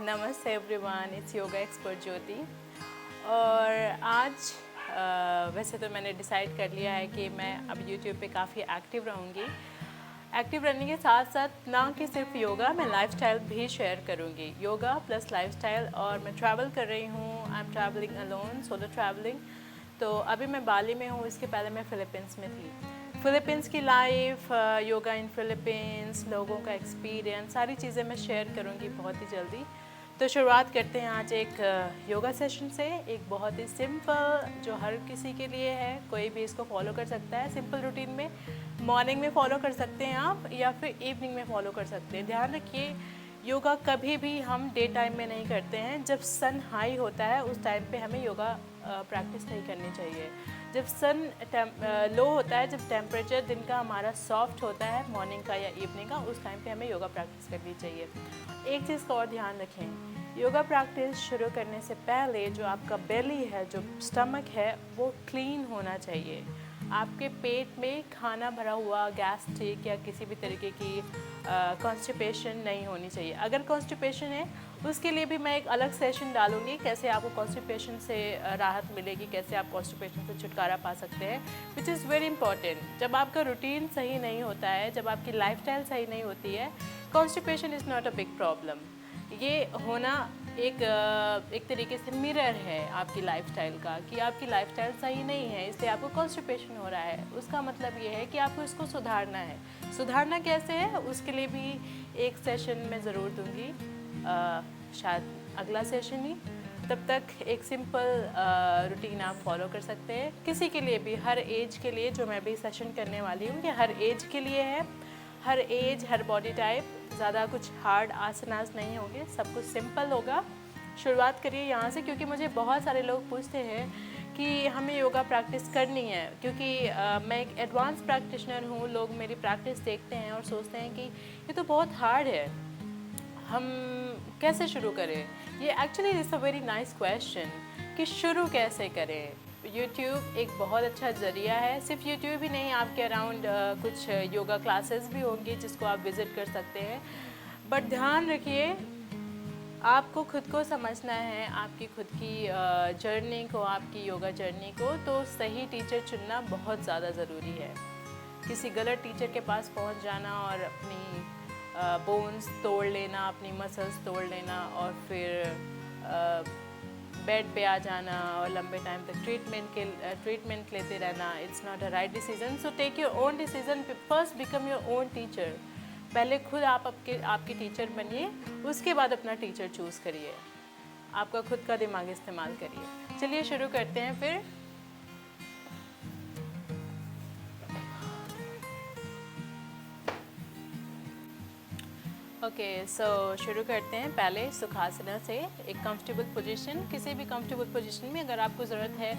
नमस्ते everyone, it's yoga expert ज्योति। और आज वैसे तो मैंने डिसाइड कर लिया है कि मैं अब यूट्यूब पे काफ़ी एक्टिव रहूँगी। एक्टिव रहने के साथ साथ ना कि सिर्फ योगा, मैं लाइफस्टाइल भी शेयर करूँगी। Yoga plus lifestyle. और मैं ट्रैवल कर रही हूँ, I am travelling alone, solo travelling. तो अभी मैं बाली में हूँ, इसके पहले मैं फ़िलीपींस में थी। फ़िलीपींस की लाइफ, योगा इन फ़िलीपींस, लोगों का एक्सपीरियंस, सारी चीज़ें मैं शेयर करूँगी बहुत ही जल्दी। तो शुरुआत करते हैं आज एक योगा सेशन से, एक बहुत ही सिंपल जो हर किसी के लिए है, कोई भी इसको फॉलो कर सकता है। सिंपल रूटीन में मॉर्निंग में फॉलो कर सकते हैं आप, या फिर इवनिंग में फॉलो कर सकते हैं। ध्यान रखिए, योगा कभी भी हम डे टाइम में नहीं करते हैं। जब सन हाई होता है उस टाइम पे हमें योगा प्रैक्टिस नहीं करनी चाहिए। जब सन लो होता है, जब टेम्परेचर दिन का हमारा सॉफ्ट होता है, मॉर्निंग का या इवनिंग का, उस टाइम पे हमें योगा प्रैक्टिस करनी चाहिए। एक चीज़ का और ध्यान रखें, योगा प्रैक्टिस शुरू करने से पहले जो आपका बेली है, जो स्टमक है, वो क्लीन होना चाहिए। आपके पेट में खाना भरा हुआ, गैस्ट्रिक या किसी भी तरीके की कॉन्स्टिपेशन नहीं होनी चाहिए। अगर कॉन्स्टिपेशन है, उसके लिए भी मैं एक अलग सेशन डालूंगी, कैसे आपको कॉन्स्टिपेशन से राहत मिलेगी, कैसे आप कॉन्स्टिपेशन से छुटकारा पा सकते हैं, विच इज़ वेरी इंपॉर्टेंट। जब आपका रूटीन सही नहीं होता है, जब आपकी लाइफस्टाइल सही नहीं होती है, constipation is not a big problem. ये होना एक तरीके से मिरर है आपकी लाइफस्टाइल का, कि आपकी लाइफस्टाइल सही नहीं है इसलिए आपको कॉन्स्टिपेशन हो रहा है। उसका मतलब ये है कि आपको इसको सुधारना है। सुधारना कैसे है, उसके लिए भी एक सेशन मैं ज़रूर दूंगी, शायद अगला सेशन ही। तब तक एक सिंपल रूटीन आप फॉलो कर सकते हैं। किसी के लिए भी, हर एज के लिए जो मैं भी सेशन करने वाली हूँ, ये हर एज के लिए है। हर एज, हर बॉडी टाइप, ज़्यादा कुछ हार्ड आसनास नहीं होंगे, सब कुछ सिंपल होगा। शुरुआत करिए यहाँ से, क्योंकि मुझे बहुत सारे लोग पूछते हैं कि हमें योगा प्रैक्टिस करनी है, क्योंकि मैं एक एडवांस प्रैक्टिशनर हूँ। लोग मेरी प्रैक्टिस देखते हैं और सोचते हैं कि ये तो बहुत हार्ड है, हम कैसे शुरू करें। ये actually is a very nice question कि शुरू कैसे करें। यूट्यूब एक बहुत अच्छा ज़रिया है। सिर्फ यूट्यूब ही नहीं, आपके अराउंड कुछ योगा क्लासेस भी होंगी जिसको आप विज़िट कर सकते हैं। बट ध्यान रखिए, आपको खुद को समझना है, आपकी खुद की जर्नी को, आपकी योगा जर्नी को। तो सही टीचर चुनना बहुत ज़्यादा ज़रूरी है। किसी गलत टीचर के पास पहुंच जाना और अपनी बोन्स तोड़ लेना, अपनी मसल्स तोड़ लेना, और फिर बेड पे आ जाना और लंबे टाइम तक ट्रीटमेंट लेते रहना, it's not a right decision. So take your own decision. First become your own teacher. पहले खुद आप आपकी टीचर बनिए, उसके बाद अपना टीचर चूज़ करिए। आपका खुद का दिमाग इस्तेमाल करिए। चलिए शुरू करते हैं फिर। ओके, सो शुरू करते हैं पहले सुखासना से। एक कंफर्टेबल पोजीशन, किसी भी कंफर्टेबल पोजीशन में अगर आपको ज़रूरत है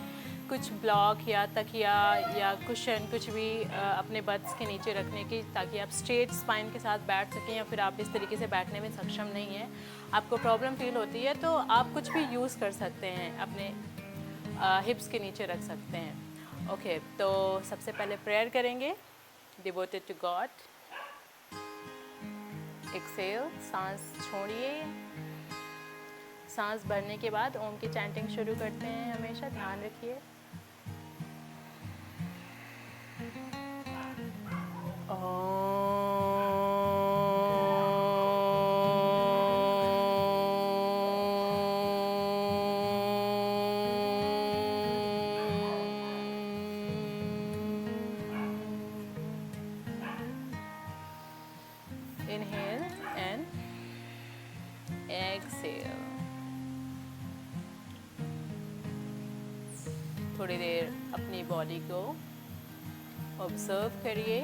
कुछ ब्लॉक या तकिया या कुशन, कुछ भी अपने बट्स के नीचे रखने की, ताकि आप स्ट्रेट स्पाइन के साथ बैठ सकें, या फिर आप इस तरीके से बैठने में सक्षम नहीं है, आपको प्रॉब्लम फील होती है, तो आप कुछ भी यूज़ कर सकते हैं, अपने हिप्स के नीचे रख सकते हैं। ओके, तो सबसे पहले प्रेयर करेंगे, डिवोटेड टू गॉड। एक्सेल, सांस छोड़िए। सांस भरने के बाद ओम की चैंटिंग शुरू करते हैं। हमेशा ध्यान रखिए, इनहेल एंड एक्सेल। थोड़ी देर अपनी बॉडी को ऑब्ज़र्व करिए।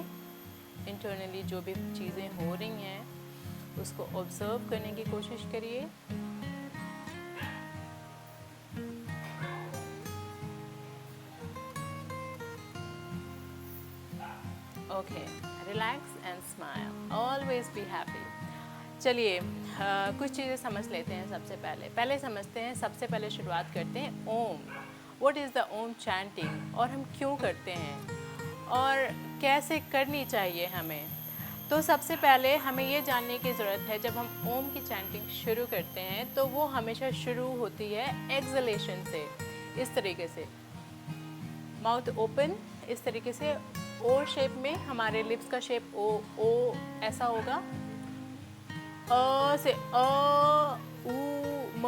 इंटरनली जो भी चीज़ें हो रही हैं उसको ऑब्ज़र्व करने की कोशिश करिए। Okay, relax and smile, always be happy. चलिए कुछ चीज़ें समझ लेते हैं। सबसे पहले समझते हैं, सबसे पहले शुरुआत करते हैं Om. What is the Om chanting, और हम क्यों करते हैं और कैसे करनी चाहिए हमें। तो सबसे पहले हमें ये जानने की ज़रूरत है, जब हम ओम की चैंटिंग शुरू करते हैं तो वो हमेशा शुरू होती है एक्सलेशन से, इस तरीके से, माउथ ओपन, इस तरीके से ओ शेप में, हमारे लिप्स का शेप ओ ऐसा होगा, अ से उ म,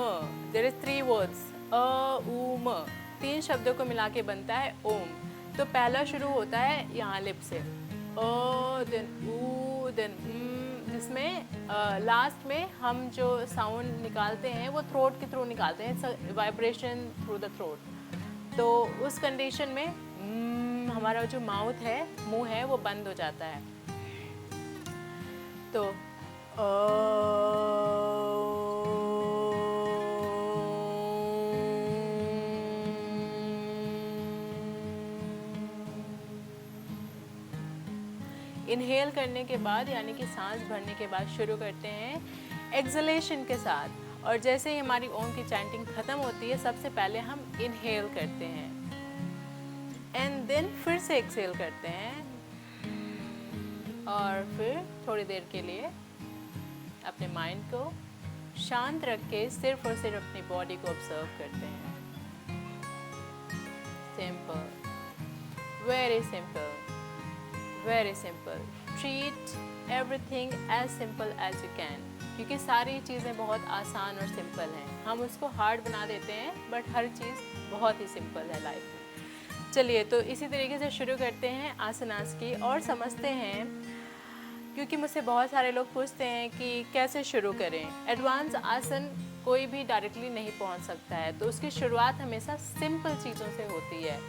देयर इज 3 वर्ड्स, उ म, 3 शब्दों को मिला के बनता है ओम। तो पहला शुरू होता है यहाँ लिप से, देन ऊ, देन जिसमें लास्ट में हम जो साउंड निकालते हैं वो थ्रोट के थ्रू निकालते हैं, वाइब्रेशन थ्रू द थ्रोट। तो उस कंडीशन में हमारा जो माउथ है, मुंह है, वो बंद हो जाता है। तो इनहेल करने के बाद, यानी कि सांस भरने के बाद शुरू करते हैं एक्सलेशन के साथ। और जैसे ही हमारी ओम की चैंटिंग ख़त्म होती है, सबसे पहले हम इनहेल करते हैं एंड देन फिर से एक्सहेल करते हैं, और फिर थोड़ी देर के लिए अपने माइंड को शांत रख के सिर्फ और सिर्फ अपनी बॉडी को ऑब्जर्व करते हैं। Simple, very simple, very simple. Treat everything as simple as you can, क्योंकि सारी चीज़ें बहुत आसान और सिंपल हैं। हम उसको हार्ड बना देते हैं, बट हर चीज़ बहुत ही सिंपल है लाइफ में। चलिए, तो इसी तरीके से शुरू करते हैं आसनास की और समझते हैं, क्योंकि मुझसे बहुत सारे लोग पूछते हैं कि कैसे शुरू करें। एडवांस आसन कोई भी डायरेक्टली नहीं पहुंच सकता है, तो उसकी शुरुआत हमेशा सिंपल चीज़ों से होती है।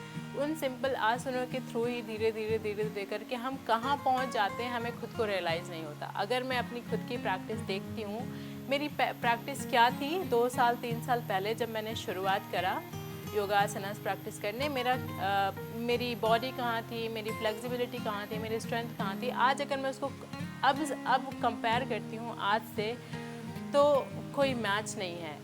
उन सिंपल आसनों के थ्रू ही धीरे धीरे धीरे धीरे करके हम कहाँ पहुंच जाते हैं, हमें खुद को रियलाइज़ नहीं होता। अगर मैं अपनी खुद की प्रैक्टिस देखती हूँ, मेरी प्रैक्टिस क्या थी 2 साल 3 साल पहले जब मैंने शुरुआत करा योगासनास प्रैक्टिस करने, मेरी बॉडी कहाँ थी, मेरी फ्लेक्सिबिलिटी कहाँ थी, मेरी स्ट्रेंथ कहाँ थी। आज अगर मैं उसको अब कंपेयर करती हूँ आज से, तो कोई मैच नहीं है।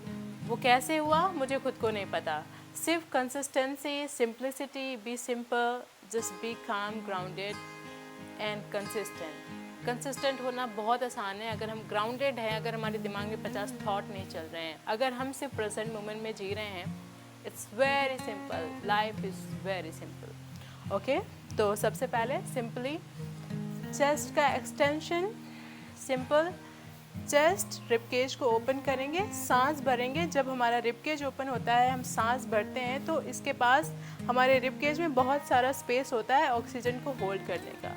वो कैसे हुआ मुझे खुद को नहीं पता। सिर्फ consistency, simplicity, be simple, just be calm, grounded and consistent. Consistent होना बहुत आसान है अगर हम ग्राउंडेड हैं, अगर हमारे दिमाग में 50 थॉट नहीं चल रहे हैं, अगर हम सिर्फ प्रेजेंट मोमेंट में जी रहे हैं। It's very simple, life is very simple. Okay, तो सबसे पहले सिंपली चेस्ट का एक्सटेंशन, सिंपल चेस्ट, रिबकेज को ओपन करेंगे, सांस भरेंगे। जब हमारा रिबकेज ओपन होता है, हम सांस भरते हैं, तो इसके पास हमारे रिबकेज में बहुत सारा स्पेस होता है ऑक्सीजन को होल्ड करने का।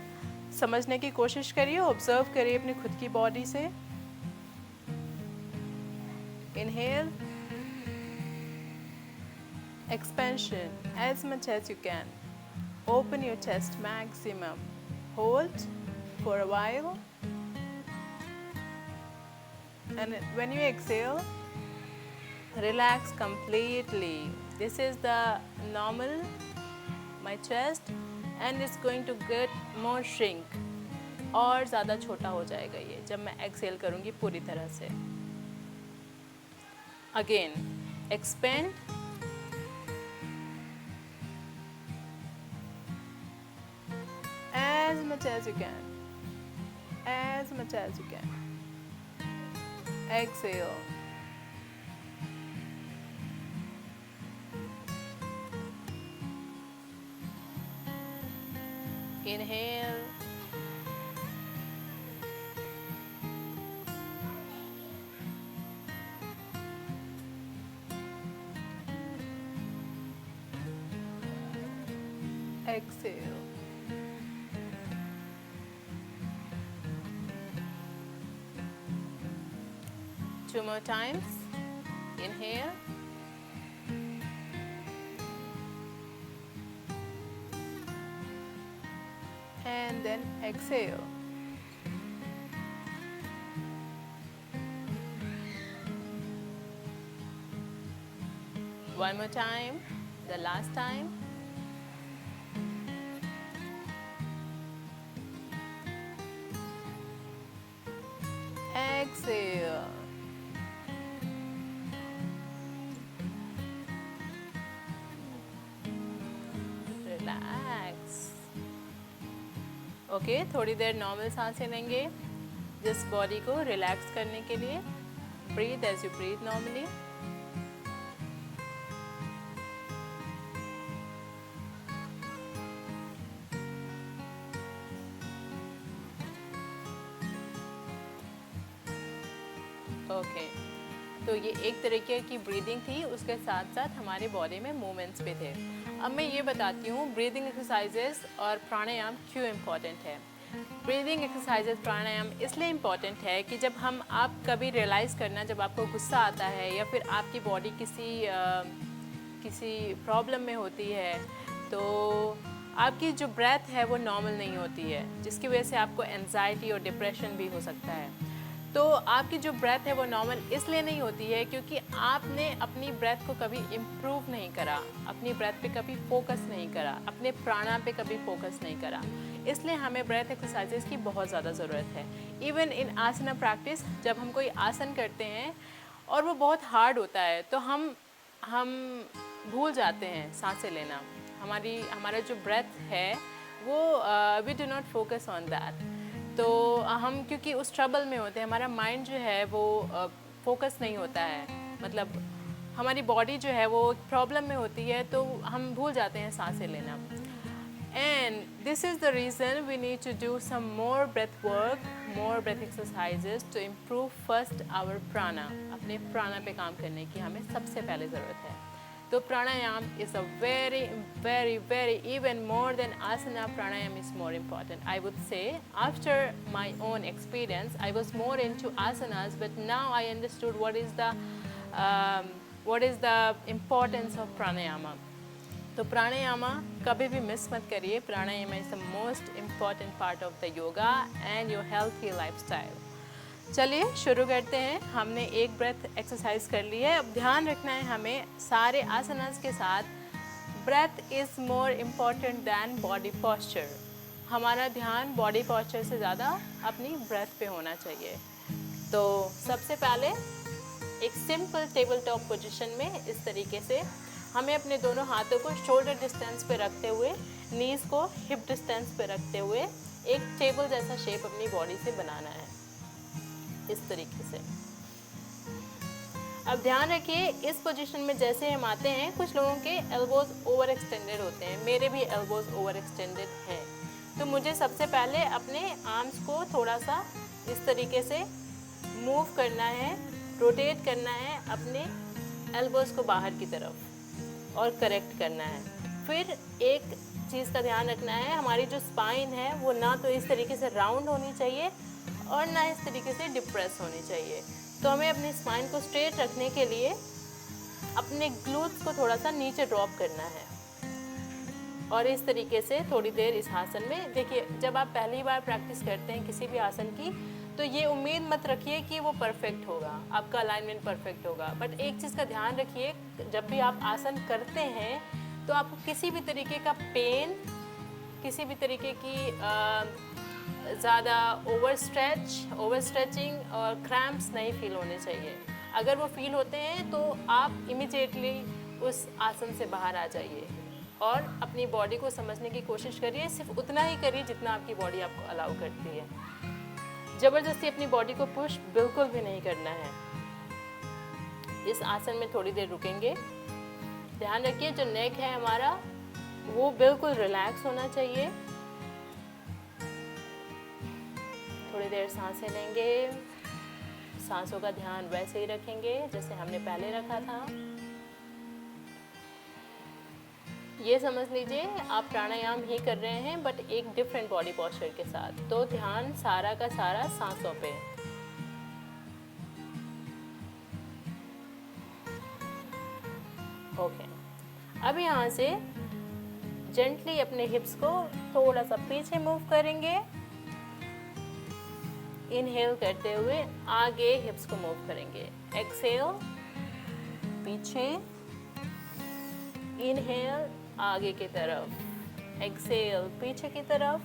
समझने की कोशिश करिए, ऑब्जर्व करिए अपनी खुद की बॉडी से। Inhale, expansion as much as you can. Open your chest maximum. Hold for a while. And when you exhale, relax completely. This is the normal, my chest, and it's going to get more shrink. और ज़्यादा छोटा हो जाएगा ये जब मैं Excel करूँगी पूरी तरह से। Again, expand. As much as you can, as much as you can. Exhale. Inhale. Exhale. Two more times. Inhale. And then exhale. One more time. The last time. Exhale. Relax. Okay, थोड़ी देर normal सांसें लेंगे जिस body को relax करने के लिए। Breathe as you breathe normally. Okay, तो ये एक तरीके की ब्रीदिंग थी, उसके साथ साथ हमारे बॉडी में मूवमेंट्स भी थे। अब मैं ये बताती हूँ ब्रीदिंग एक्सरसाइजेस और प्राणायाम क्यों इम्पॉर्टेंट है। ब्रीदिंग एक्सरसाइजेस प्राणायाम इसलिए इम्पॉर्टेंट है कि जब आप कभी रियलाइज़ करना, जब आपको गुस्सा आता है या फिर आपकी बॉडी किसी प्रॉब्लम में होती है, तो आपकी जो ब्रेथ है वो नॉर्मल नहीं होती है, जिसकी वजह से आपको एंजाइटी और डिप्रेशन भी हो सकता है। तो आपकी जो ब्रेथ है वो नॉर्मल इसलिए नहीं होती है क्योंकि आपने अपनी ब्रेथ को कभी इम्प्रूव नहीं करा, अपनी ब्रेथ पे कभी फोकस नहीं करा, अपने प्राणायाम पे कभी फोकस नहीं करा। इसलिए हमें ब्रेथ एक्सरसाइजेस की बहुत ज़्यादा ज़रूरत है। इवन इन आसना प्रैक्टिस, जब हम कोई आसन करते हैं और वो बहुत हार्ड होता है, तो हम भूल जाते हैं सांसें लेना। हमारा जो ब्रेथ है वो we do not focus on that. तो हम क्योंकि उस ट्रबल में होते हैं, हमारा माइंड जो है वो फोकस नहीं होता है, मतलब हमारी बॉडी जो है वो प्रॉब्लम में होती है, तो हम भूल जाते हैं सांसें लेना। And this is the reason we need to do some more breath work, more breath exercises to improve first our prana. अपने प्राणा पे काम करने की हमें सबसे पहले ज़रूरत है। तो प्राणायाम is a very even more than asana, pranayam is more important. I would say after my own experience I was more into asanas, but now I understood what is the importance of pranayama. तो प्राणायामा कभी भी miss मत करिए। प्राणायाम is the most important part of the yoga and your healthy lifestyle. चलिए शुरू करते हैं। हमने एक ब्रेथ एक्सरसाइज कर ली है। अब ध्यान रखना है हमें सारे आसनास के साथ, breath is more important than body posture. हमारा ध्यान बॉडी पॉस्चर से ज़्यादा अपनी ब्रेथ पे होना चाहिए। तो सबसे पहले एक सिंपल टेबल टॉप पोजीशन में इस तरीके से हमें अपने दोनों हाथों को शोल्डर डिस्टेंस पे रखते हुए, नीज़ को हिप डिस्टेंस पे रखते हुए एक टेबल जैसा शेप अपनी बॉडी से बनाना है, इस तरीके से। अब ध्यान रखिए इस पोजीशन में जैसे हम आते हैं, कुछ लोगों के एल्बोज ओवर एक्सटेंडेड होते हैं, मेरे भी एल्बोज ओवर एक्सटेंडेड हैं। तो मुझे सबसे पहले अपने आर्म्स को थोड़ा सा इस तरीके से मूव करना है, रोटेट करना है अपने एल्बोज को बाहर की तरफ और करेक्ट करना है। फिर एक चीज़ का ध्यान रखना है, हमारी जो स्पाइन है वो ना तो इस तरीके से राउंड होनी चाहिए और ना इस तरीके से डिप्रेस होनी चाहिए। तो हमें अपनी स्पाइन को स्ट्रेट रखने के लिए अपने ग्लूट्स को थोड़ा सा नीचे ड्रॉप करना है और इस तरीके से थोड़ी देर इस आसन में। देखिए, जब आप पहली बार प्रैक्टिस करते हैं किसी भी आसन की, तो ये उम्मीद मत रखिए कि वो परफेक्ट होगा, आपका अलाइनमेंट परफेक्ट होगा। बट एक चीज़ का ध्यान रखिए, जब भी आप आसन करते हैं तो आपको किसी भी तरीके का पेन, किसी भी तरीके की ज़्यादा ओवर स्ट्रेचिंग और क्रैम्प्स नहीं फील होने चाहिए। अगर वो फील होते हैं तो आप इमीडिएटली उस आसन से बाहर आ जाइए और अपनी बॉडी को समझने की कोशिश करिए। सिर्फ उतना ही करिए जितना आपकी बॉडी आपको अलाउ करती है। ज़बरदस्ती अपनी बॉडी को पुश बिल्कुल भी नहीं करना है। इस आसन में थोड़ी देर रुकेंगे। ध्यान रखिए जो नेक है हमारा वो बिल्कुल रिलैक्स होना चाहिए। थोड़ी देर सांसें लेंगे, सांसों का ध्यान वैसे ही रखेंगे जैसे हमने पहले रखा था। ये समझ लीजिए आप प्राणायाम ही कर रहे हैं बट एक डिफरेंट बॉडी पोस्चर के साथ। तो ध्यान सारा का सारा सांसों पे। ओके, अब यहाँ से जेंटली अपने हिप्स को थोड़ा सा पीछे मूव करेंगे। इनहेल करते हुए आगे हिप्स को मूव करेंगे। एक्सहेल पीछे, इनहेल आगे की तरफ, एक्सहेल पीछे की तरफ,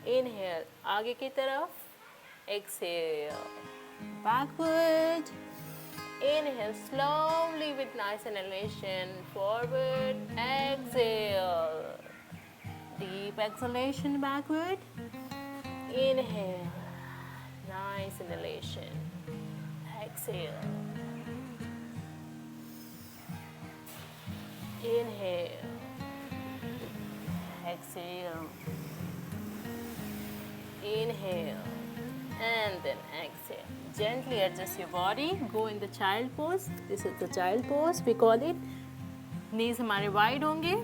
इनहेल आगे की तरफ, exhale backward, inhale slowly with nice inhalation, forward, exhale, Deep exhalation backward. Inhale. Nice inhalation. Exhale. Inhale. Exhale. Inhale. And then exhale. Gently adjust your body. Go in the child pose. This is the child pose. We call it. Knees हमारे wide होंगे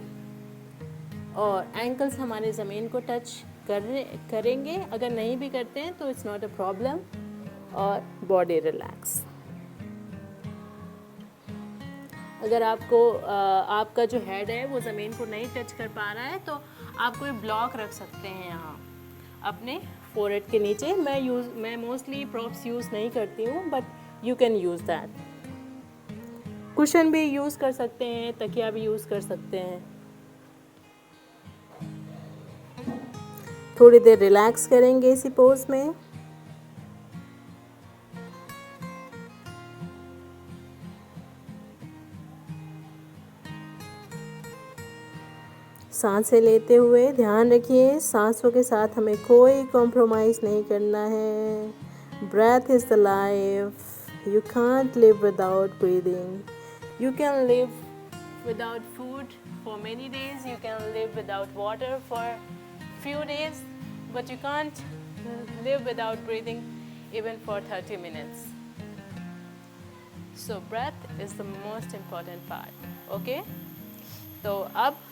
और ankles हमारे ज़मीन को touch करेंगे. अगर नहीं भी करते हैं तो it's not a problem. और body relax. अगर आपका जो हेड है वो ज़मीन को नहीं टच कर पा रहा है तो आप कोई ब्लॉक रख सकते हैं यहाँ अपने फोरहेड के नीचे. मैं मोस्टली प्रॉप्स यूज़ नहीं करती हूँ, but you can use that. Cushion भी यूज़ कर सकते हैं, तकिया भी यूज़ कर सकते हैं. थोड़ी देर रिलैक्स करेंगे इसी पोज में. सांसें लेते हुए ध्यान रखिए, सांसों के साथ हमें कोई कॉम्प्रोमाइज़ नहीं करना है. Breath is the life. You can't live without breathing. You can live without food for many days. You can live without water for few days, but you can't live without breathing even for 30 minutes. So breath is the most important part. Okay? तो अब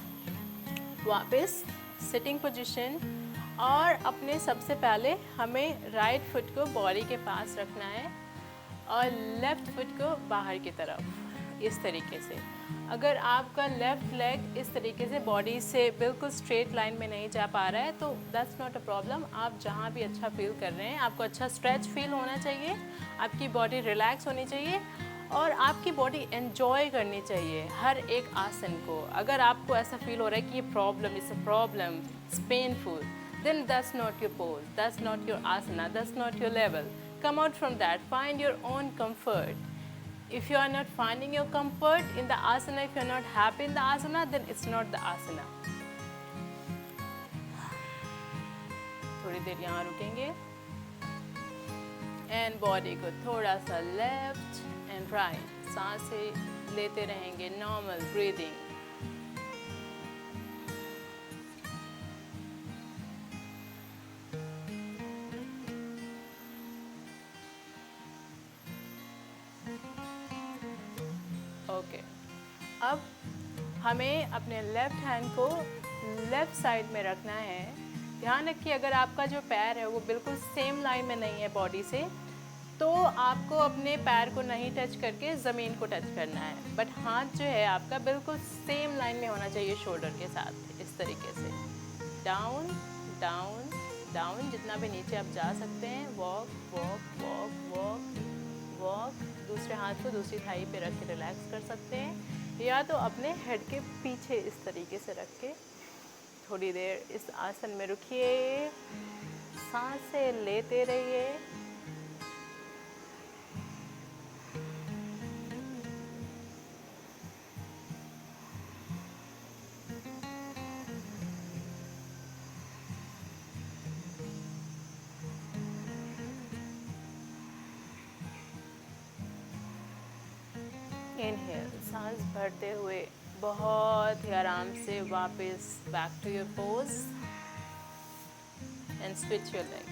वापस sitting position और अपने सबसे पहले हमें right foot को body के पास रखना है और लेफ़्ट फुट को बाहर की तरफ इस तरीके से. अगर आपका लेफ़्ट लेग इस तरीके से बॉडी से बिल्कुल स्ट्रेट लाइन में नहीं जा पा रहा है तो दैट्स नॉट अ प्रॉब्लम. आप जहाँ भी अच्छा फील कर रहे हैं, आपको अच्छा स्ट्रेच फील होना चाहिए, आपकी बॉडी रिलैक्स होनी चाहिए और आपकी बॉडी एन्जॉय करनी चाहिए हर एक आसन को. अगर आपको ऐसा फील हो रहा है कि ये problem is a problem, it's painful, then that's not your pose, that's not your asana, that's not your level. Come out from that, find your own comfort. If you are not finding your comfort in the asana, if you are not happy in the asana, then it's not the asana. थोड़ी देर यहाँ रुकेंगे and body को थोड़ा सा left and right सांसें लेते रहेंगे. Normal breathing. Okay. अब हमें अपने लेफ़्ट हैंड को लेफ़्ट साइड में रखना है. ध्यान रखिए अगर आपका जो पैर है वो बिल्कुल सेम लाइन में नहीं है बॉडी से तो आपको अपने पैर को नहीं टच करके ज़मीन को टच करना है. बट हाथ जो है आपका बिल्कुल सेम लाइन में होना चाहिए शोल्डर के साथ. इस तरीके से डाउन डाउन डाउन. जितना भी नीचे आप जा सकते हैं. Walk walk walk walk walk. दूसरे हाथ को दूसरी थाई पे रख के रिलैक्स कर सकते हैं या तो अपने हेड के पीछे इस तरीके से रख के थोड़ी देर इस आसन में रुकिए. सांसें लेते रहिए. इनहेल. सांस भरते हुए बहुत ही आराम से वापस back to your pose and switch your leg.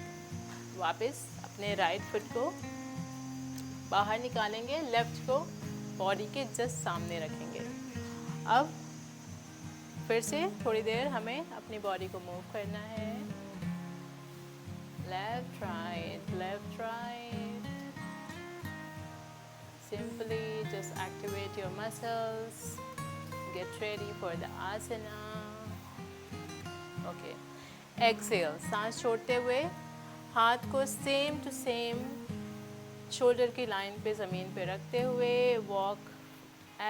वापस अपने राइट फुट को बाहर निकालेंगे, लेफ्ट को बॉडी के जस्ट सामने रखेंगे. अब फिर से थोड़ी देर हमें अपनी बॉडी को मूव करना है. Left right left right. Simply just activate your muscles. Get ready for the asana. Okay. Exhale. सांस छोड़ते हुए हाथ को सेम टू सेम शोल्डर की लाइन पे ज़मीन पे रखते हुए walk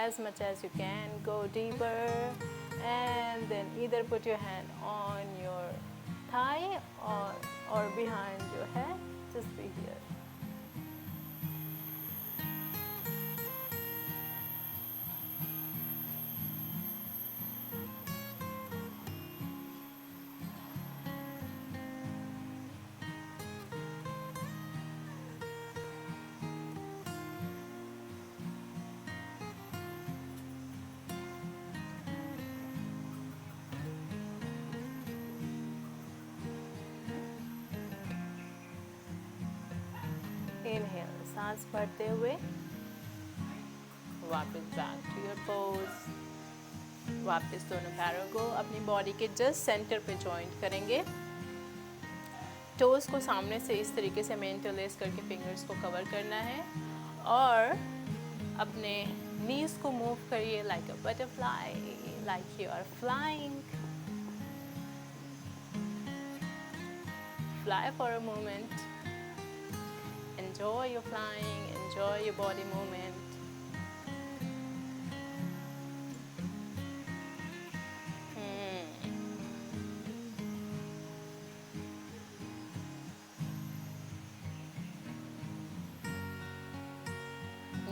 as much as you can. Go deeper and then either put your hand on your thigh or behind your head. Just be here. सांस भरते हुए वापस बैक टू योर पोज। वापस दोनों पैरों को अपनी बॉडी के जस्ट सेंटर पे जॉइंट करेंगे। टोज को सामने से इस तरीके से में इंटरलेस करके फिंगर्स को कवर करना है और अपने नीज को मूव करिए like a butterfly, like you are flying. Fly for a moment, enjoy your flying, enjoy your body movement.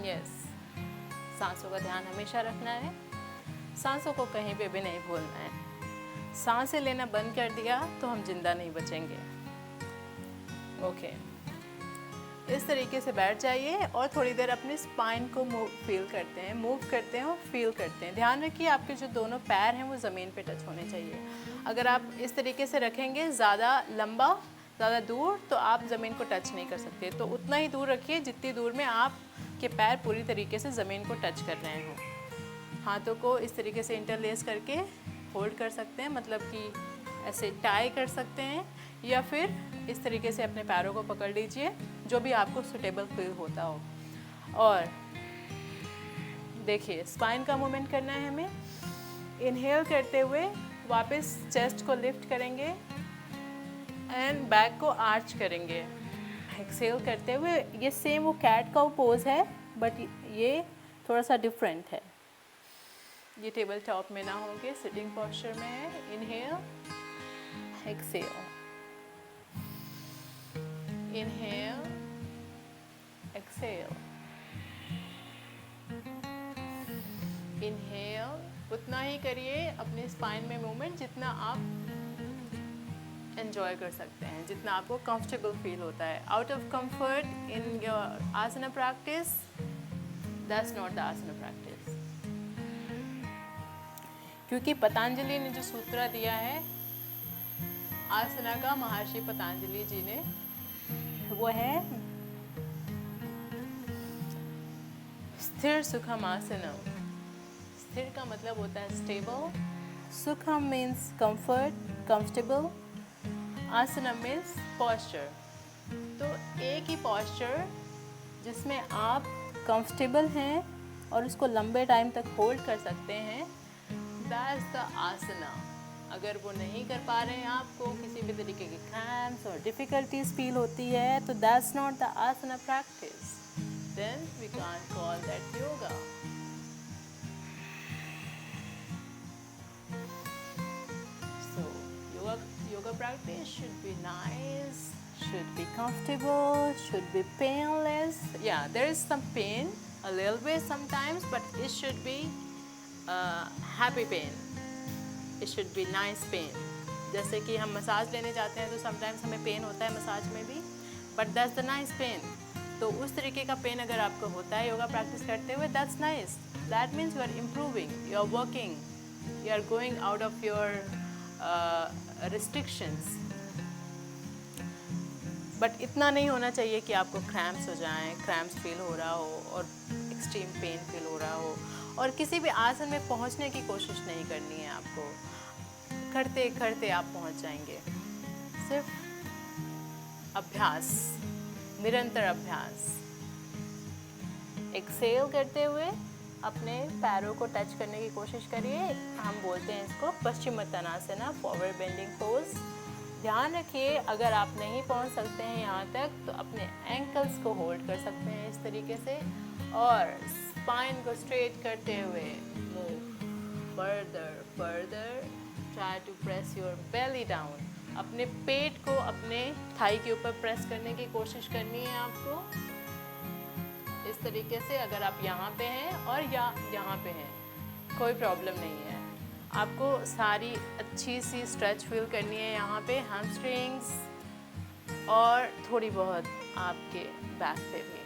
Yes, सांसों का ध्यान हमेशा रखना है, सांसों को कहीं पे भी नहीं भूलना है। सांसें लेना बंद कर दिया तो हम जिंदा नहीं बचेंगे। ओके, इस तरीके से बैठ जाइए और थोड़ी देर अपने स्पाइन को फील करते हैं, मूव करते हैं और फील करते हैं। ध्यान रखिए आपके जो दोनों पैर हैं वो ज़मीन पे टच होने चाहिए। अगर आप इस तरीके से रखेंगे ज़्यादा लंबा, ज़्यादा दूर, तो आप ज़मीन को टच नहीं कर सकते। तो उतना ही दूर रखिए जितनी दूर में आपके पैर पूरी तरीके से ज़मीन को टच कर रहे हों। हाथों को इस तरीके से इंटरलेस करके होल्ड कर सकते हैं, मतलब कि ऐसे टाई कर सकते हैं, या फिर इस तरीके से अपने पैरों को पकड़ लीजिए, जो भी आपको सुटेबल फील होता हो। और देखिए स्पाइन का मूवमेंट करना है हमें। इनहेल करते हुए वापस चेस्ट को लिफ्ट करेंगे एंड बैक को आर्च करेंगे। एक्सहेल करते हुए ये सेम वो कैट का पोज है, बट ये थोड़ा सा डिफरेंट है। ये टेबल टॉप में ना होंगे, सिटिंग पोस्चर में है। Inhale, exhale, inhale, exhale, inhale. उतना ही करिए अपने स्पाइन में मूवमेंट जितना आप एंजॉय कर सकते हैं, जितना आपको कंफर्टेबल फील होता है। Out of comfort in your asana practice, that's not the asana practice. क्योंकि पतंजलि ने जो सूत्र दिया है आसना का, महर्षि पतंजलि जी ने, वो है स्थिर सुखम आसनम। स्थिर का मतलब होता है स्टेबल, सुखम मीन्स कंफर्ट, कंफर्टेबल, आसनम मीन्स पॉस्चर। तो एक ही पॉस्चर जिसमें आप कंफर्टेबल हैं और उसको लंबे टाइम तक होल्ड कर सकते हैं, दैट्स द आसना। अगर वो नहीं कर पा रहे हैं, आपको किसी भी तरीके के क्रैम्प्स और डिफ़िकल्टीज फील होती है, तो that's not the asana practice, then we can't call that yoga. So yoga practice should be nice, should be comfortable, should be painless. Yeah, there is some pain a little bit sometimes, but it should be happy pain. It should be nice pain. जैसे कि हम massage लेने जाते हैं तो sometimes हमें pen होता है मसाज में भी, but that's the nice pain. तो उस तरीके का पेन अगर आपको होता है योगा प्रैक्टिस करते हुए, that's nice, that means you are improving, you are working, you are going out of your restrictions. But इतना नहीं होना चाहिए कि आपको क्रैम्प्स हो जाएं, क्रैम्प्स फील हो रहा हो और एक्सट्रीम पेन फील हो रहा हो। और किसी भी आसन में पहुंचने की कोशिश नहीं करनी है आपको, करते करते आप पहुंच जाएंगे। सिर्फ अभ्यास, निरंतर अभ्यास। एक्सहेल करते हुए अपने पैरों को टच करने की कोशिश करिए। हम बोलते हैं इसको पश्चिमोत्तानासना, फॉरवर्ड बेंडिंग पोज। ध्यान रखिए अगर आप नहीं पहुंच सकते हैं यहाँ तक तो अपने एंकल्स को होल्ड कर सकते हैं इस तरीके से, और स्पाइन को स्ट्रेट करते हुए move further further, try to press your belly down. अपने पेट को अपने थाई के ऊपर प्रेस करने की कोशिश करनी है आपको इस तरीके से। अगर आप यहाँ पे हैं और या यहाँ पे हैं, कोई प्रॉब्लम नहीं है। आपको सारी अच्छी सी स्ट्रेच फील करनी है यहाँ पे, हैमस्ट्रिंग्स और थोड़ी बहुत आपके बैक पे भी।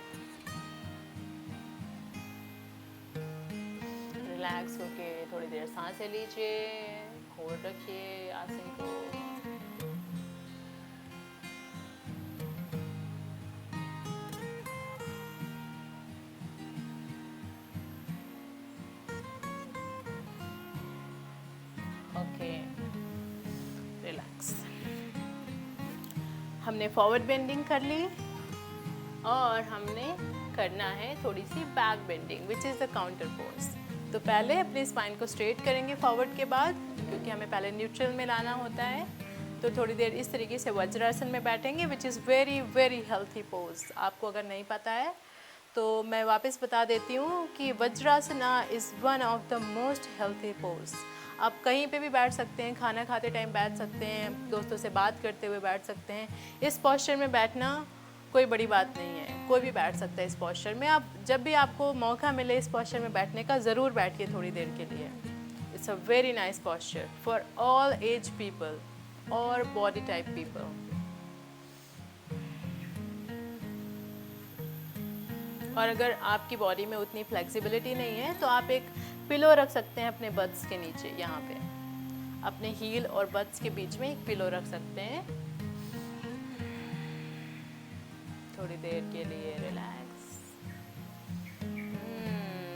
रिलैक्स होके थोड़ी देर सांसें लीजिए, होल्ड रखिए आसन को। रखें, रिलैक्स। हमने फॉरवर्ड बेंडिंग कर ली और हमने करना है थोड़ी सी back bending which is the counter pose. तो पहले अपनी स्पाइन को स्ट्रेट करेंगे फॉरवर्ड के बाद, क्योंकि हमें पहले न्यूट्रल में लाना होता है। तो थोड़ी देर इस तरीके से वज्रासन में बैठेंगे which is very very healthy pose. आपको अगर नहीं पता है तो मैं वापस बता देती हूँ कि Vajrasana is one of the most healthy pose. आप कहीं पे भी बैठ सकते हैं, खाना खाते टाइम बैठ सकते हैं, दोस्तों से बात करते हुए बैठ सकते हैं। इस पोस्चर में बैठना कोई बड़ी बात नहीं है, कोई भी बैठ सकता है इस पोस्चर में। आप जब भी आपको मौका मिले इस पोस्चर में बैठने का, ज़रूर बैठिए थोड़ी देर के लिए। It's a very nice posture for all age people और बॉडी टाइप पीपल। और अगर आपकी बॉडी में उतनी फ्लेक्सिबिलिटी नहीं है तो आप एक पिलो रख सकते हैं अपने बट्स के नीचे, यहाँ पे अपने हील और बट्स के बीच में एक पिलो रख सकते हैं थोड़ी देर के लिए। Relax,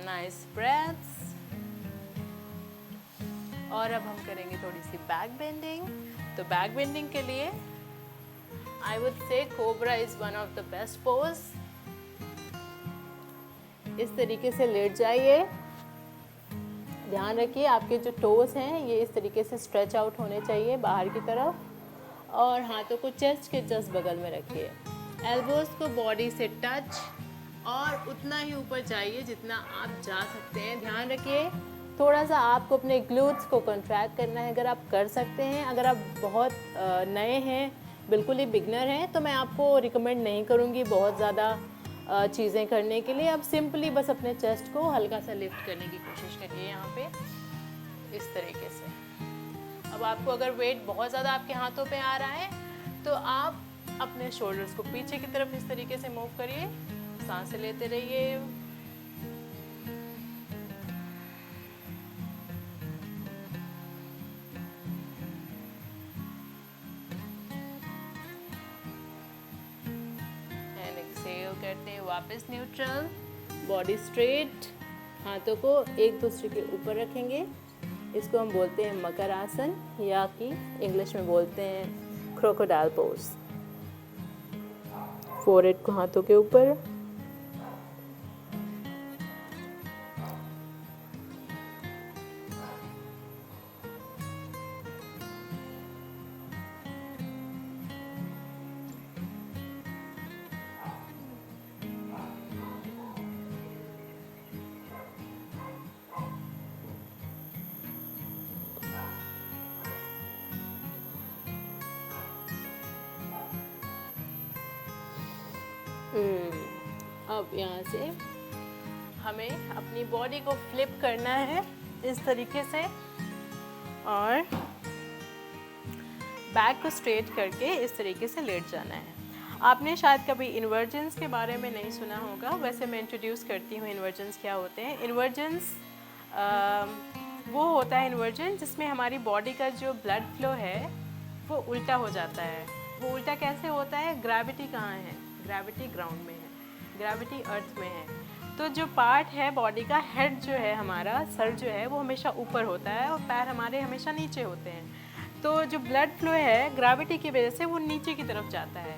nice breaths. और अब हम करेंगे थोड़ी सी बैक बेंडिंग। तो बैक बेंडिंग के लिए I would say cobra is one of the best pose. इस तरीके से लेट जाइए। ध्यान रखिए आपके जो टोस हैं ये इस तरीके से स्ट्रेच आउट होने चाहिए बाहर की तरफ, और हाथों को चेस्ट के जस्ट बगल में रखिए। एल्बोज को बॉडी से टच और उतना ही ऊपर जाइए जितना आप जा सकते हैं। ध्यान रखिए थोड़ा सा आपको अपने ग्लूट्स को कॉन्ट्रैक्ट करना है, अगर आप कर सकते हैं। अगर आप बहुत नए हैं, बिल्कुल ही बिगनर हैं, तो मैं आपको रिकमेंड नहीं करूँगी बहुत ज़्यादा चीज़ें करने के लिए। आप सिंपली बस अपने चेस्ट को हल्का सा लिफ्ट करने की कोशिश करिए यहाँ पे इस तरीके से। अब आपको अगर वेट बहुत ज़्यादा आपके हाथों पे आ रहा है तो आप अपने शोल्डर्स को पीछे की तरफ इस तरीके से मूव करिए, सांसें लेते रहिए। करते हैं वापस न्यूट्रल, बॉडी स्ट्रेट, हाथों को एक दूसरे के ऊपर रखेंगे। इसको हम बोलते हैं मकर आसन, या कि इंग्लिश में बोलते हैं क्रोकोडाइल पोज। फोरहेड को हाथों के ऊपर, अब यहाँ से हमें अपनी बॉडी को फ्लिप करना है इस तरीके से और बैक को स्ट्रेट करके इस तरीके से लेट जाना है। आपने शायद कभी इन्वर्जेंस के बारे में नहीं सुना होगा, वैसे मैं इंट्रोड्यूस करती हूँ इन्वर्जेंस क्या होते हैं। इन्वर्जेंस वो होता है इन्वर्जन जिसमें हमारी बॉडी का जो ब्लड फ्लो है वो उल्टा हो जाता है। वो उल्टा कैसे होता है? ग्रेविटी कहाँ है? ग्रेविटी ग्राउंड में है, ग्रेविटी अर्थ में है। तो जो पार्ट है बॉडी का, हेड जो है हमारा, सर जो है वो हमेशा ऊपर होता है और पैर हमारे हमेशा नीचे होते हैं। तो जो ब्लड फ्लो है ग्रेविटी की वजह से वो नीचे की तरफ जाता है।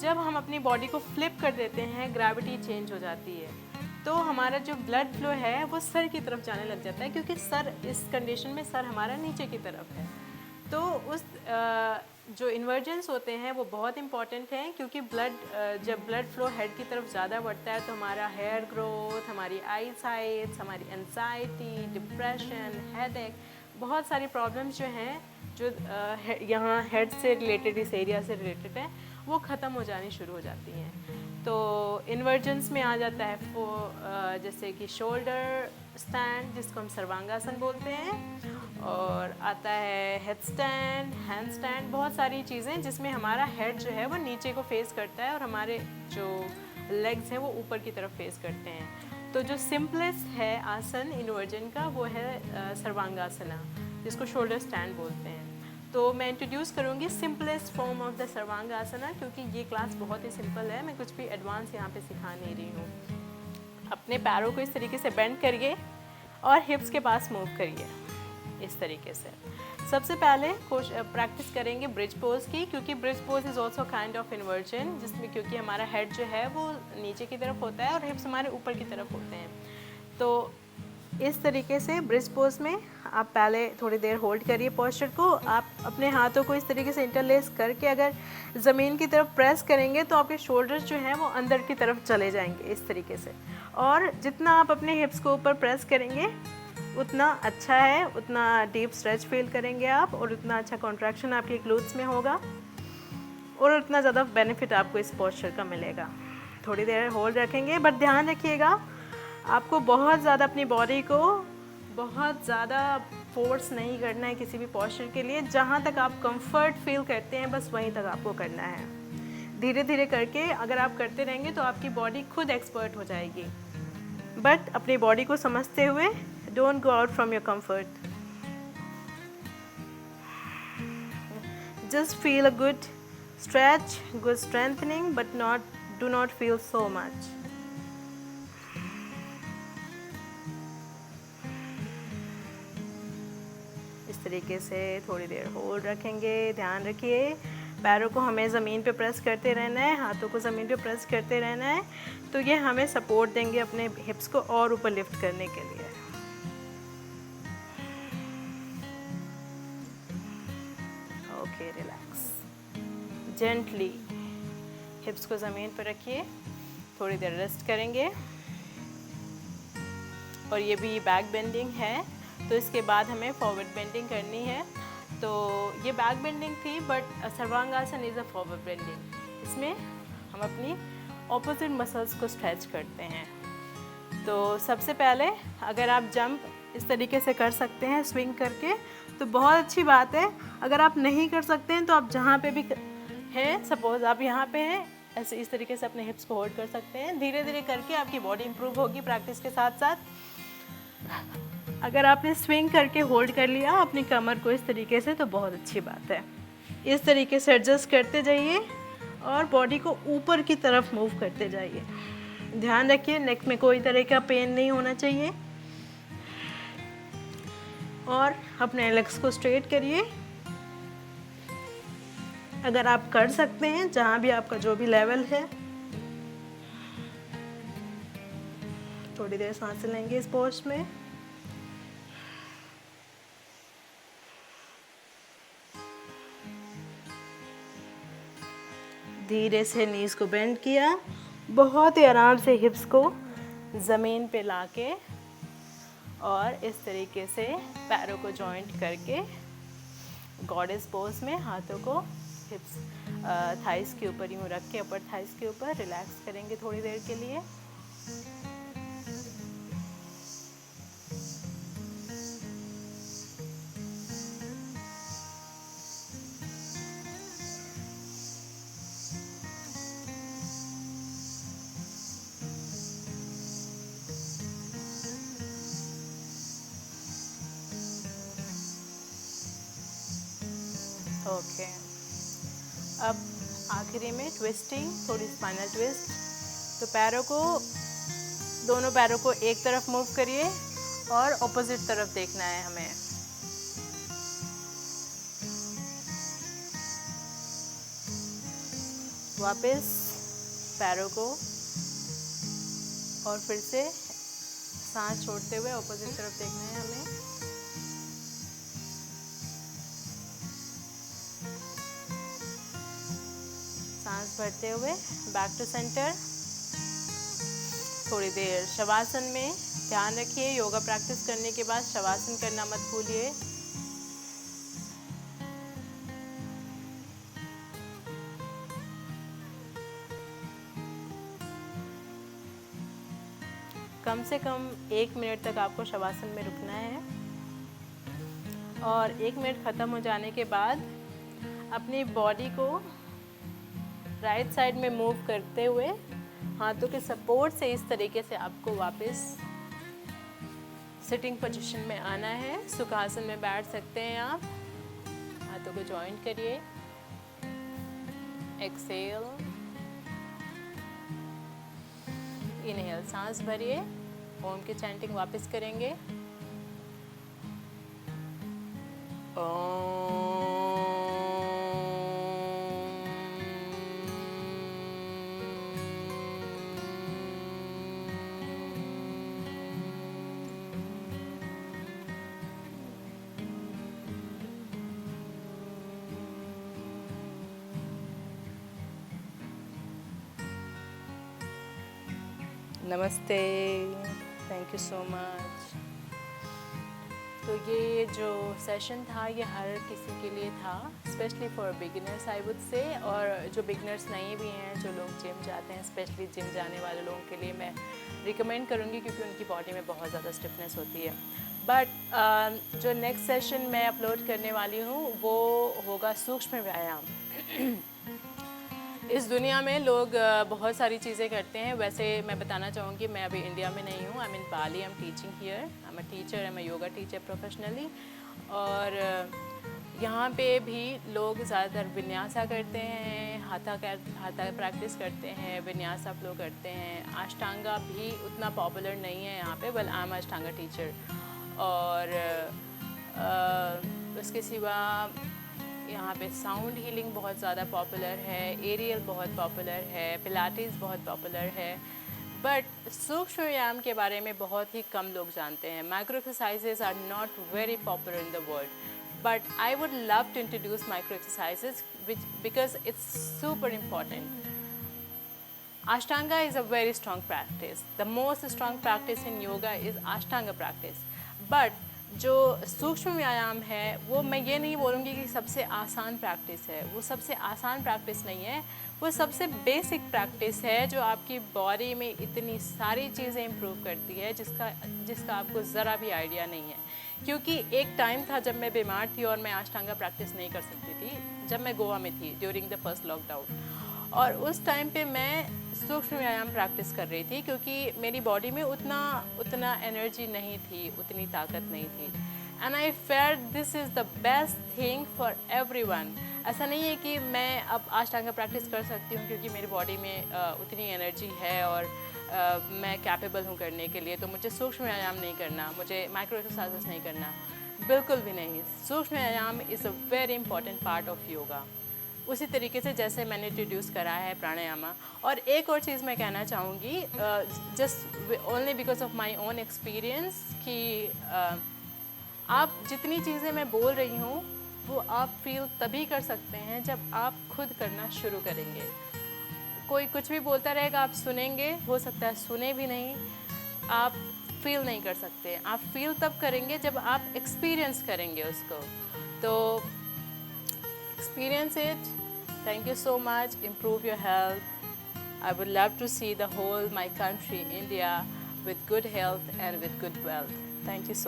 जब हम अपनी बॉडी को फ्लिप कर देते हैं ग्रेविटी चेंज हो जाती है, तो हमारा जो ब्लड फ्लो है वो सर की तरफ जाने लग जाता है, क्योंकि सर इस कंडीशन में सर हमारा नीचे की तरफ है। तो उस जो इन्वर्जेंस होते हैं वो बहुत इंपॉर्टेंट हैं, क्योंकि जब ब्लड फ्लो हेड की तरफ ज़्यादा बढ़ता है तो हमारा हेयर ग्रोथ, हमारी आई साइट्स, हमारी एंजाइटी, डिप्रेशन, हेडेक, बहुत सारी प्रॉब्लम्स जो हैं जो यहाँ हेड से रिलेटेड, इस एरिया से रिलेटेड है, वो ख़त्म हो जानी शुरू हो जाती हैं। तो इन्वर्जेंस में आ जाता है जैसे कि शोल्डर स्टैंड, जिसको हम सर्वांगासन बोलते हैं, और आता है हेड स्टैंड, हैंड स्टैंड, बहुत सारी चीज़ें जिसमें हमारा हेड जो है वो नीचे को फेस करता है और हमारे जो लेग्स हैं वो ऊपर की तरफ फेस करते हैं। तो जो सिंपलेस्ट है आसन इन्वर्जन का वो है सर्वांगासना, जिसको शोल्डर स्टैंड बोलते हैं। तो मैं इंट्रोड्यूस करूँगी सिंपलेस्ट फॉर्म ऑफ द सर्वांगासना, क्योंकि ये क्लास बहुत ही सिंपल है, मैं कुछ भी एडवांस यहाँ पे सिखा नहीं रही हूँ। अपने पैरों को इस तरीके से बेंड करिए और हिप्स के पास मूव करिए इस तरीके से। सबसे पहले प्रैक्टिस करेंगे ब्रिज पोज की, क्योंकि bridge pose is also kind of inversion, जिसमें क्योंकि हमारा हेड जो है वो नीचे की तरफ होता है और हिप्स हमारे ऊपर की तरफ होते हैं। तो इस तरीके से ब्रिज पोज में आप पहले थोड़ी देर होल्ड करिए पोस्चर को। आप अपने हाथों को इस तरीके से इंटरलेस करके अगर ज़मीन की तरफ प्रेस करेंगे तो आपके शोल्डर्स जो हैं वो अंदर की तरफ चले जाएंगे इस तरीके से। और जितना आप अपने हिप्स को ऊपर प्रेस करेंगे उतना अच्छा है, उतना डीप स्ट्रेच फील करेंगे आप, और उतना अच्छा कॉन्ट्रैक्शन आपके ग्लूट्स में होगा और उतना ज़्यादा बेनिफिट आपको इस पोस्चर का मिलेगा। थोड़ी देर होल्ड रखेंगे, बट ध्यान रखिएगा आपको बहुत ज़्यादा अपनी बॉडी को बहुत ज़्यादा फोर्स नहीं करना है किसी भी पोस्चर के लिए। जहाँ तक आप कंफर्ट फील करते हैं बस वहीं तक आपको करना है। धीरे धीरे करके अगर आप करते रहेंगे तो आपकी बॉडी खुद एक्सपर्ट हो जाएगी, बट अपनी बॉडी को समझते हुए don't go out from your comfort. Just feel a good stretch, good strengthening, but do not feel so much. इस तरीके से थोड़ी देर होल्ड रखेंगे। ध्यान रखिए पैरों को हमें ज़मीन पे प्रेस करते रहना है, हाथों को ज़मीन पे प्रेस करते रहना है, तो ये हमें सपोर्ट देंगे अपने हिप्स को और ऊपर लिफ्ट करने के लिए। Okay, relax. जेंटली हिप्स को ज़मीन पर रखिए, थोड़ी देर रेस्ट करेंगे। और ये भी बैक बेंडिंग है, तो इसके बाद हमें फॉरवर्ड बेंडिंग करनी है। तो ये बैक बेंडिंग थी, but sarvangasana is a forward bending. इसमें हम अपनी ऑपोजिट मसल्स को स्ट्रेच करते हैं। तो सबसे पहले अगर आप जंप इस तरीके से कर सकते हैं स्विंग करके तो बहुत अच्छी बात है। अगर आप नहीं कर सकते हैं तो आप जहाँ पे भी हैं, सपोज आप यहाँ पे हैं, ऐसे इस तरीके से अपने हिप्स को होल्ड कर सकते हैं। धीरे धीरे करके आपकी बॉडी इंप्रूव होगी प्रैक्टिस के साथ साथ। अगर आपने स्विंग करके होल्ड कर लिया अपनी कमर को इस तरीके से तो बहुत अच्छी बात है। इस तरीके से एडजस्ट करते जाइए और बॉडी को ऊपर की तरफ मूव करते जाइए। ध्यान रखिए नेक में कोई तरह का पेन नहीं होना चाहिए। और अपने लेग्स को स्ट्रेट करिए। अगर आप कर सकते हैं, जहाँ भी आपका जो भी लेवल है, थोड़ी देर सांसें लेंगे इस पोज में। धीरे से नीज को बेंड किया, बहुत ही आराम से हिप्स को ज़मीन पे लाके और इस तरीके से पैरों को जॉइंट करके गॉडेस पोज में हाथों को हिप्स थाइस के ऊपर यूँ रख के अपर थाइस के ऊपर रिलैक्स करेंगे थोड़ी देर के लिए। ओके, अब आखिरी में ट्विस्टिंग, थोड़ी स्पाइनल ट्विस्ट। तो पैरों को, दोनों पैरों को एक तरफ मूव करिए और ऑपोजिट तरफ देखना है हमें। वापस पैरों को और फिर से सांस छोड़ते हुए ऑपोजिट तरफ देखना है हमें। सांस भरते हुए बैक टू सेंटर। थोड़ी देर शवासन में। ध्यान रखिए योगा प्रैक्टिस करने के बाद शवासन करना मत भूलिए। कम से कम 1 मिनट तक आपको शवासन में रुकना है। और 1 मिनट ख़त्म हो जाने के बाद अपनी बॉडी को राइट साइड में मूव करते हुए हाथों के सपोर्ट से इस तरीके से आपको वापस सिटिंग पोजीशन में आना है। सुखासन में बैठ सकते हैं आप। हाथों को जॉइंट करिए। एक्सेल, इनहेल, सांस भरिए। ओम की चैंटिंग वापस करेंगे। नमस्ते, थैंक यू सो मच। तो ये जो सेशन था ये हर किसी के लिए था, specially for beginners I would say, और जो बिगिनर्स नहीं भी हैं, जो लोग जिम जाते हैं, स्पेशली जिम जाने वाले लोगों के लिए मैं रिकमेंड करूँगी, क्योंकि उनकी बॉडी में बहुत ज़्यादा स्टिफनेस होती है। बट जो नेक्स्ट सेशन मैं अपलोड करने वाली हूँ वो होगा सूक्ष्म व्यायाम। इस दुनिया में लोग बहुत सारी चीज़ें करते हैं। वैसे मैं बताना चाहूँगी मैं अभी इंडिया में नहीं हूँ, I am in Bali, I am teaching here, I am a teacher, I am a yoga teacher professionally. और यहाँ पे भी लोग ज़्यादातर विन्यासा करते हैं, हाथा प्रैक्टिस करते हैं, विन्यासा फ्लो करते हैं। अष्टांगा भी उतना पॉपुलर नहीं है यहाँ पे, बल आई एम अष्टांगा टीचर। और उसके सिवा यहाँ पे साउंड हीलिंग बहुत ज़्यादा पॉपुलर है, एरियल बहुत पॉपुलर है, पिलाटीज बहुत पॉपुलर है। बट सूक्ष्म व्यायाम के बारे में बहुत ही कम लोग जानते हैं। Micro exercises are not very popular in the world, but I would love to introduce micro exercises because it's super important. Ashtanga is a very strong practice. The most strong practice in yoga is Ashtanga practice. But जो सूक्ष्म व्यायाम है वो मैं ये नहीं बोलूँगी कि सबसे आसान प्रैक्टिस है, वो सबसे आसान प्रैक्टिस नहीं है, वो सबसे बेसिक प्रैक्टिस है जो आपकी बॉडी में इतनी सारी चीज़ें इम्प्रूव करती है जिसका आपको ज़रा भी आइडिया नहीं है। क्योंकि एक टाइम था जब मैं बीमार थी और मैं अष्टांगा प्रैक्टिस नहीं कर सकती थी, जब मैं गोवा में थी ड्यूरिंग द फर्स्ट लॉकडाउन। और उस टाइम पे मैं सूक्ष्म व्यायाम प्रैक्टिस कर रही थी क्योंकि मेरी बॉडी में उतना एनर्जी नहीं थी, उतनी ताकत नहीं थी। And I felt this is the best thing for everyone. ऐसा नहीं है कि मैं अब अष्टांगा प्रैक्टिस कर सकती हूँ क्योंकि मेरी बॉडी में उतनी एनर्जी है और मैं कैपेबल हूँ करने के लिए, तो मुझे सूक्ष्म व्यायाम नहीं करना, मुझे माइक्रो एक्सरसाइजेस नहीं करना, बिल्कुल भी नहीं। सूक्ष्म व्यायाम is a very important part of yoga. उसी तरीके से जैसे मैंने इंट्रोड्यूस करा है प्राणायामा। और एक और चीज़ मैं कहना चाहूँगी, just only because of my own experience, कि आप जितनी चीज़ें मैं बोल रही हूँ वो आप फील तभी कर सकते हैं जब आप खुद करना शुरू करेंगे। कोई कुछ भी बोलता रहेगा, आप सुनेंगे, हो सकता है सुने भी नहीं, आप फील नहीं कर सकते। आप फील तब करेंगे जब आप एक्सपीरियंस करेंगे उसको। तो experience it. Thank you so much. Improve your health. I would love to see the whole my country, India, with good health and with good wealth. Thank you so much.